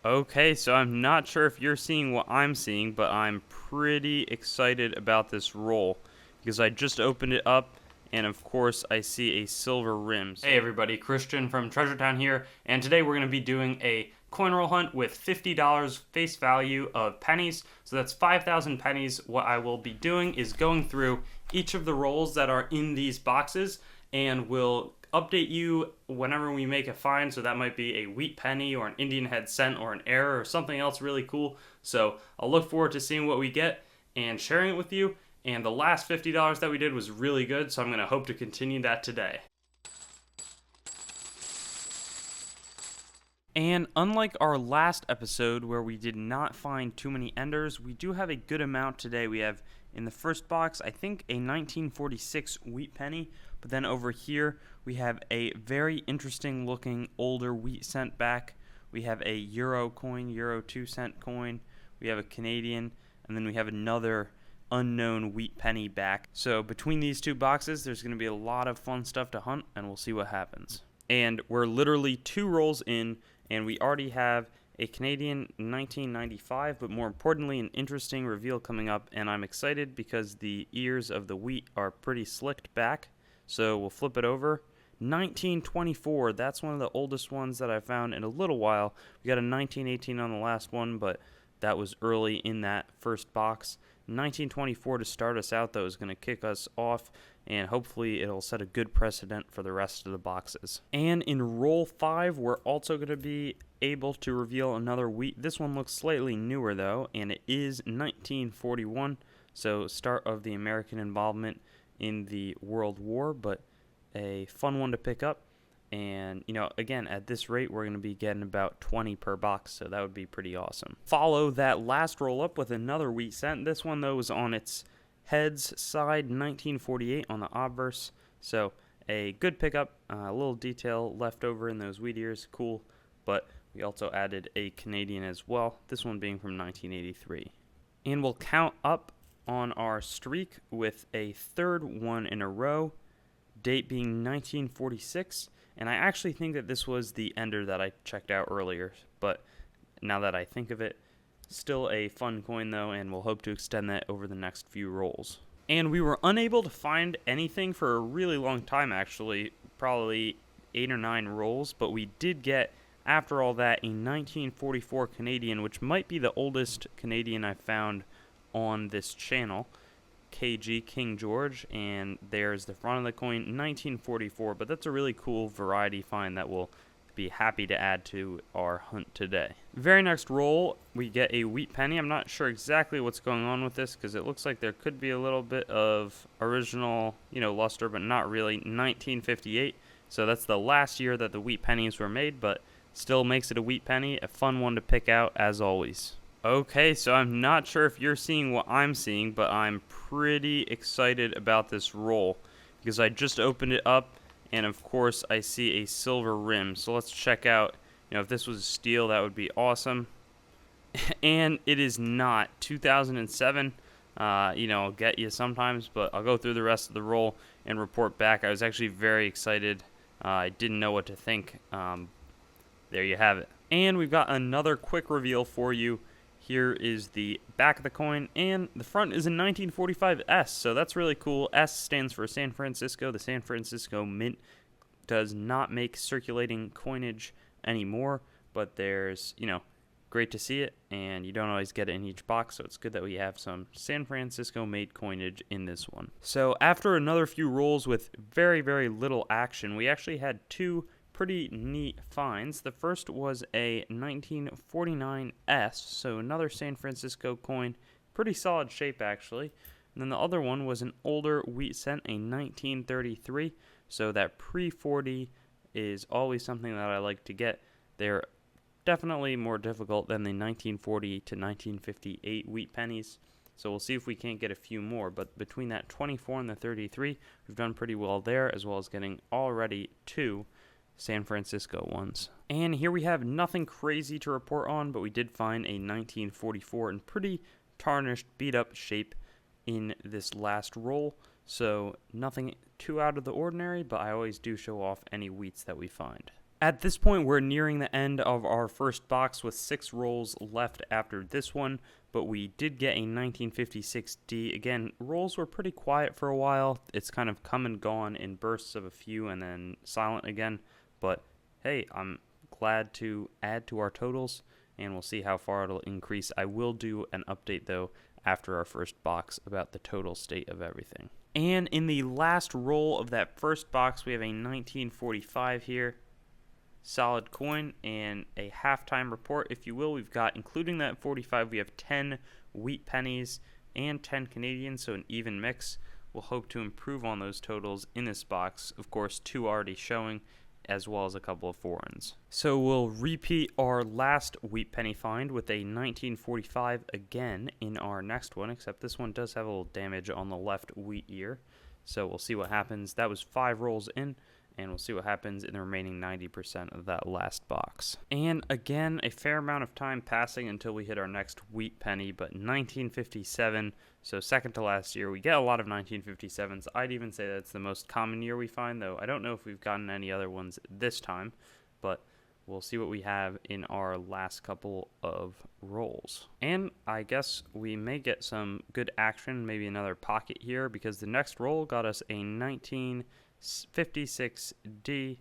Okay, so I'm not sure if you're seeing what I'm seeing, but I'm pretty excited about this roll because I just opened it up and of course I see a silver rim. Hey everybody, Christian from Treasure Town here, and today we're going to be doing a coin roll hunt with $50 face value of pennies. So that's 5,000 pennies. What I will be doing is going through each of the rolls that are in these boxes and we'll update you whenever we make a find. So that might be a wheat penny or an Indian head cent or an error or something else really cool. So I'll look forward to seeing what we get and sharing it with you. And the last $50 that we did was really good, so I'm going to hope to continue that today. And unlike our last episode where we did not find too many enders, we do have a good amount today. We have in the first box, I think, a 1946 wheat penny, but then over here we have a very interesting looking older wheat cent back. We have a euro coin, euro 2-cent coin. We have a Canadian, and then we have another unknown wheat penny back. So between these two boxes, there's going to be a lot of fun stuff to hunt, and we'll see what happens. And we're literally 2 rolls in, and we already have a Canadian 1995, but more importantly, an interesting reveal coming up, and I'm excited because the ears of the wheat are pretty slicked back. So we'll flip it over. 1924, that's one of the oldest ones that I found in a little while. We got a 1918 on the last one, but that was early in that first box. 1924 to start us out, though, is going to kick us off, and hopefully it'll set a good precedent for the rest of the boxes. And in roll 5, we're also going to be able to reveal another wheat. This one looks slightly newer, though, and it is 1941, so start of the American involvement in the World War, but a fun one to pick up. And, you know, again, at this rate, we're going to be getting about 20 per box, so that would be pretty awesome. Follow that last roll up with another wheat cent. This one, though, was on its heads side, 1948 on the obverse. So a good pickup, a little detail left over in those wheat ears, cool. But we also added a Canadian as well, this one being from 1983. And we'll count up on our streak with a third one in a row, date being 1946. And I actually think that this was the ender that I checked out earlier, but now that I think of it, still a fun coin though, and we'll hope to extend that over the next few rolls. And we were unable to find anything for a really long time, actually, probably 8 or 9 rolls, but we did get, after all that, a 1944 Canadian, which might be the oldest Canadian I found on this channel. KG King George, and there's the front of the coin, 1944, but that's a really cool variety find that we'll be happy to add to our hunt today. Very next roll, we get a wheat penny. I'm not sure exactly what's going on with this because it looks like there could be a little bit of original, luster, but not really. 1958, so that's the last year that the wheat pennies were made, but still makes it a wheat penny, a fun one to pick out as always. Okay, so I'm not sure if you're seeing what I'm seeing, but I'm pretty excited about this roll because I just opened it up and of course I see a silver rim. So let's check out, if this was steel, that would be awesome. And it is not. 2007, I'll get you sometimes, but I'll go through the rest of the roll and report back. I was actually very excited. I didn't know what to think. There you have it. And we've got another quick reveal for you. Here is the back of the coin, and the front is a 1945 S, so that's really cool. S stands for San Francisco. The San Francisco Mint does not make circulating coinage anymore, but there's, great to see it, and you don't always get it in each box, so it's good that we have some San Francisco-made coinage in this one. So after another few rolls with very, very little action, we actually had 2 pretty neat finds. The first was a 1949 S, so another San Francisco coin, pretty solid shape actually. And then the other one was an older wheat cent, a 1933, so that pre-40 is always something that I like to get. They're definitely more difficult than the 1940 to 1958 wheat pennies, so we'll see if we can't get a few more. But between that 24 and the 33, we've done pretty well there, as well as getting already 2 San Francisco ones. And here we have nothing crazy to report on, but we did find a 1944 in pretty tarnished, beat up shape in this last roll. So nothing too out of the ordinary, but I always do show off any wheats that we find. At this point, we're nearing the end of our first box with 6 rolls left after this one, but we did get a 1956D. Again, rolls were pretty quiet for a while. It's kind of come and gone in bursts of a few and then silent again, but hey, I'm glad to add to our totals, and we'll see how far it'll increase. I will do an update, though, after our first box about the total state of everything. And in the last roll of that first box, we have a 1945 here. Solid coin and a halftime report, if you will. We've got, including that 45, we have 10 wheat pennies and 10 Canadians, so an even mix. We'll hope to improve on those totals in this box. Of course, 2 already showing, as well as a couple of foreigns. So we'll repeat our last wheat penny find with a 1945 again in our next one, except this one does have a little damage on the left wheat ear. So we'll see what happens. That was 5 rolls in, and we'll see what happens in the remaining 90% of that last box. And again, a fair amount of time passing until we hit our next wheat penny, but 1957, so second to last year. We get a lot of 1957s. I'd even say that's the most common year we find, though I don't know if we've gotten any other ones this time, but we'll see what we have in our last couple of rolls. And I guess we may get some good action, maybe another pocket here, because the next roll got us a 1956D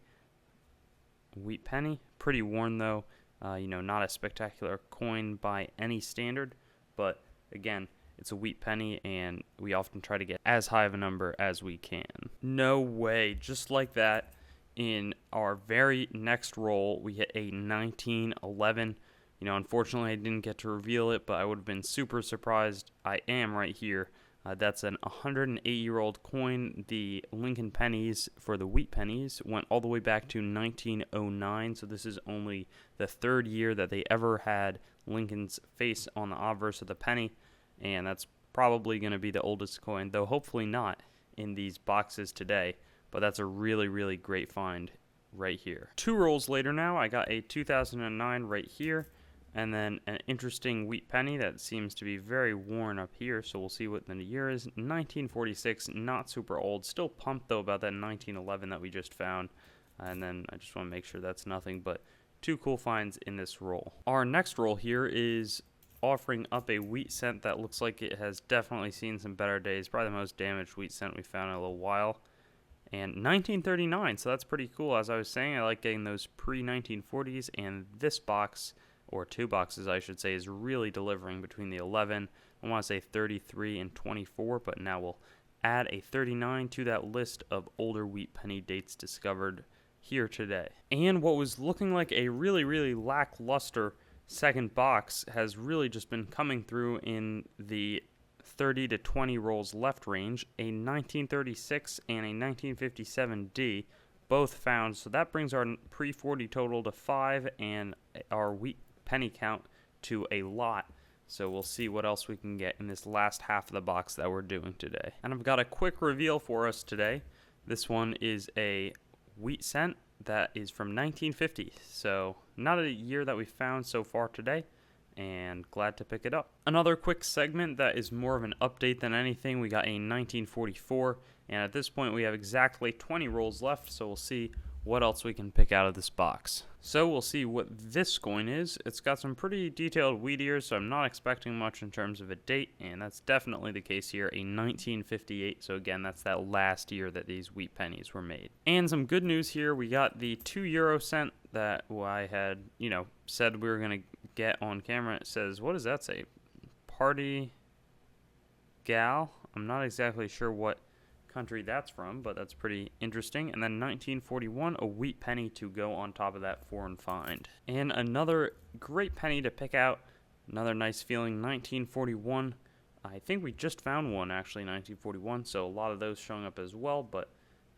wheat penny. Pretty worn, though. Not a spectacular coin by any standard, but again, it's a wheat penny, and we often try to get as high of a number as we can. No way. Just like that, in our very next roll, we hit a 1911. Unfortunately, I didn't get to reveal it, but I would have been super surprised. I am right here. That's an 108-year-old coin. The Lincoln pennies for the wheat pennies went all the way back to 1909, so this is only the 3rd year that they ever had Lincoln's face on the obverse of the penny, and that's probably going to be the oldest coin, though hopefully not in these boxes today, but that's a really, really great find right here. 2 rolls later now, I got a 2009 right here, and then an interesting wheat penny that seems to be very worn up here, so we'll see what the year is. 1946, not super old. Still pumped, though, about that 1911 that we just found. And then I just want to make sure that's nothing but 2 cool finds in this roll. Our next roll here is offering up a wheat cent that looks like it has definitely seen some better days. Probably the most damaged wheat cent we found in a little while. And 1939, so that's pretty cool. As I was saying, I like getting those pre-1940s, and this box, or 2 boxes I should say, is really delivering between the 11, I want to say 33 and 24, but now we'll add a 39 to that list of older wheat penny dates discovered here today. And what was looking like a really, really lackluster second box has really just been coming through in the 30 to 20 rolls left range. A 1936 and a 1957D both found, so that brings our pre-40 total to 5 and our wheat penny count to a lot. So we'll see what else we can get in this last half of the box that we're doing today. And I've got a quick reveal for us today. This one is a wheat cent that is from 1950. So not a year that we found so far today, and glad to pick it up. Another quick segment that is more of an update than anything. We got a 1944, and at this point we have exactly 20 rolls left, so we'll see what else we can pick out of this box. So we'll see what this coin is. It's got some pretty detailed wheat ears, so I'm not expecting much in terms of a date, and that's definitely the case here, a 1958. So again, that's that last year that these wheat pennies were made. And some good news here, we got the 2 euro cent that I had, said we were going to get on camera. It says, what does that say? Party Gal? I'm not exactly sure what country that's from, but that's pretty interesting. And then 1941, a wheat penny to go on top of that foreign find. And another great penny to pick out, another nice feeling, 1941. I think we just found one actually, 1941, so a lot of those showing up as well, but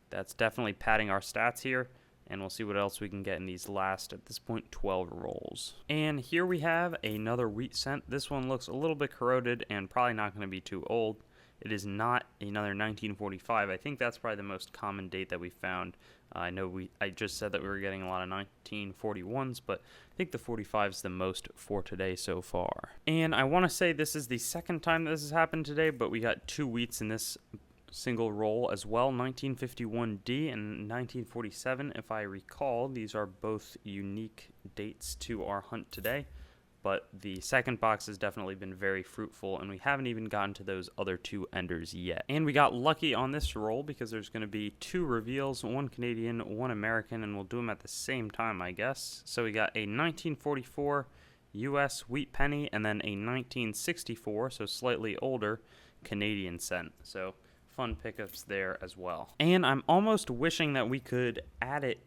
that's definitely padding our stats here, and we'll see what else we can get in these last, at this point, 12 rolls. And here we have another wheat cent. This one looks a little bit corroded and probably not going to be too old. It is not another 1945. I think that's probably the most common date that we found. I just said that we were getting a lot of 1941s, but I think the 45 is the most for today so far. And I want to say this is the second time that this has happened today, but we got 2 wheats in this single roll as well, 1951D and 1947. If I recall, these are both unique dates to our hunt today, but the second box has definitely been very fruitful, and we haven't even gotten to those other two enders yet. And we got lucky on this roll because there's going to be two reveals, one Canadian, one American, and we'll do them at the same time, I guess. So we got a 1944 U.S. wheat penny and then a 1964, so slightly older, Canadian cent. So fun pickups there as well. And I'm almost wishing that we could add it,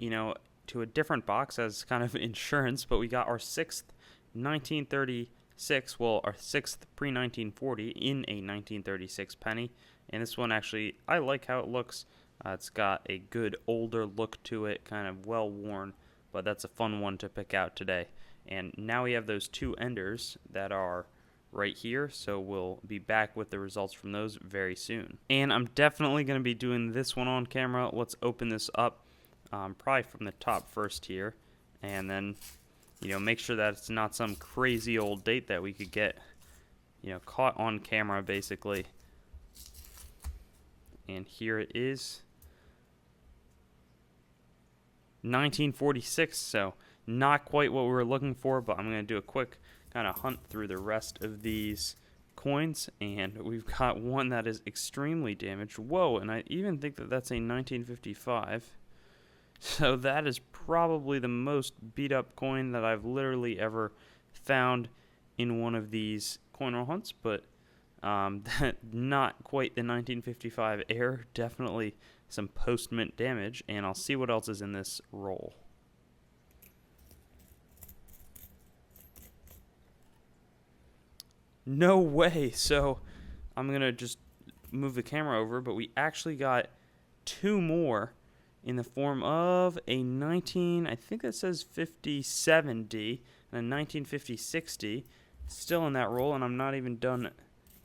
to a different box as kind of insurance, but we got our sixth 1936, well, our sixth pre-1940 in a 1936 penny. And this one actually, I like how it looks. It's got a good older look to it, kind of well worn, but that's a fun one to pick out today. And now we have those two enders that are right here, so we'll be back with the results from those very soon. And I'm definitely going to be doing this one on camera. Let's open this up, probably from the top first here, and then make sure that it's not some crazy old date that we could get caught on camera basically. And here it is, 1946, so not quite what we were looking for, but I'm going to do a quick kind of hunt through the rest of these coins, and we've got one that is extremely damaged. Whoa, and I even think that that's a 1955. So that is probably the most beat up coin that I've literally ever found in one of these coin roll hunts, but not quite the 1955 air, definitely some post-mint damage, and I'll see what else is in this roll. No way. So I'm going to just move the camera over, but we actually got two more in the form of a I think that says 57D, and a 1950-60, still in that roll, and I'm not even done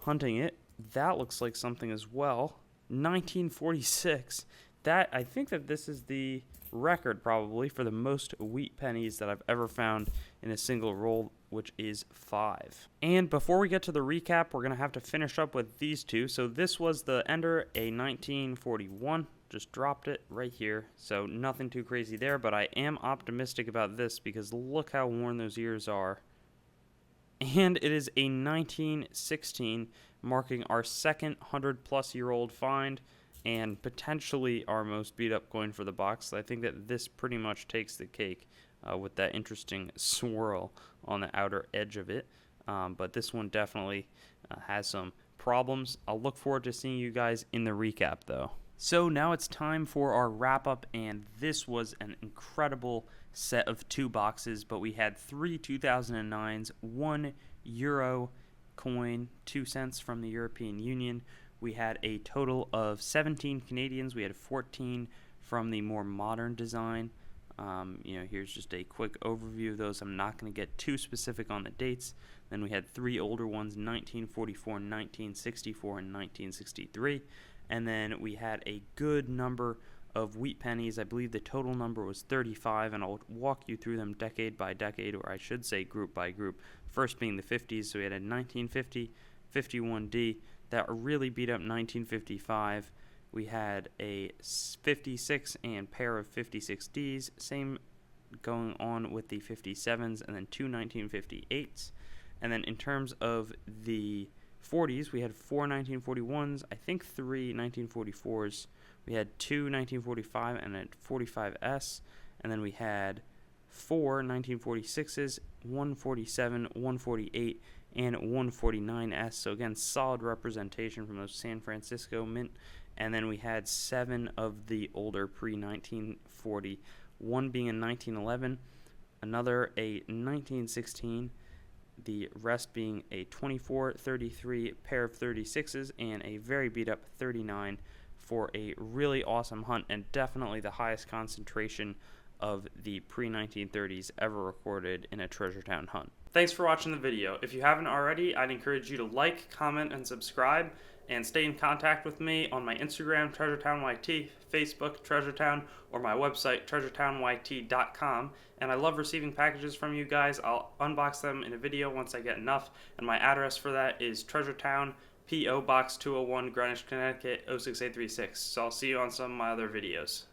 hunting it. That looks like something as well. 1946. That, I think that this is the record probably for the most wheat pennies that I've ever found in a single roll, which is 5. And before we get to the recap, we're going to have to finish up with these two. So this was the ender, a 1941. Just dropped it right here, so nothing too crazy there, but I am optimistic about this because look how worn those ears are. And it is a 1916, marking our second 100-plus-year-old find and potentially our most beat-up coin for the box. I think that this pretty much takes the cake with that interesting swirl on the outer edge of it, but this one definitely has some problems. I'll look forward to seeing you guys in the recap, though. So now it's time for our wrap-up, and this was an incredible set of two boxes, but we had three 2009s, 1 euro coin, 2 cents from the European Union. We had a total of 17 Canadians. We had 14 from the more modern design. Here's just a quick overview of those. I'm not going to get too specific on the dates. Then we had 3 older ones, 1944, 1964, and 1963. And then we had a good number of wheat pennies. I believe the total number was 35, and I'll walk you through them decade by decade, or I should say group by group. First being the 50s, so we had a 1950, 51D that really beat up 1955. We had a 56 and pair of 56Ds, same going on with the 57s, and then 2 1958s. And then in terms of the 40s, we had 4 1941s, I think 3 1944s. We had 2 1945 and a 45S, and then we had 4 1946s, 147, 148, and 149S. So again, solid representation from those San Francisco mint. And then we had 7 of the older pre-1940, one being a 1911, another a 1916, the rest being a 24, 33 pair of 36s, and a very beat up 39 for a really awesome hunt, and definitely the highest concentration of the pre-1930s ever recorded in a Treasure Town hunt. Thanks for watching the video. If you haven't already, I'd encourage you to like, comment, and subscribe, and stay in contact with me on my Instagram, TreasureTownYT, Facebook, TreasureTown, or my website, TreasureTownYT.com. And I love receiving packages from you guys. I'll unbox them in a video once I get enough, and my address for that is TreasureTown, P.O. Box 201, Greenwich, Connecticut 06836. So I'll see you on some of my other videos.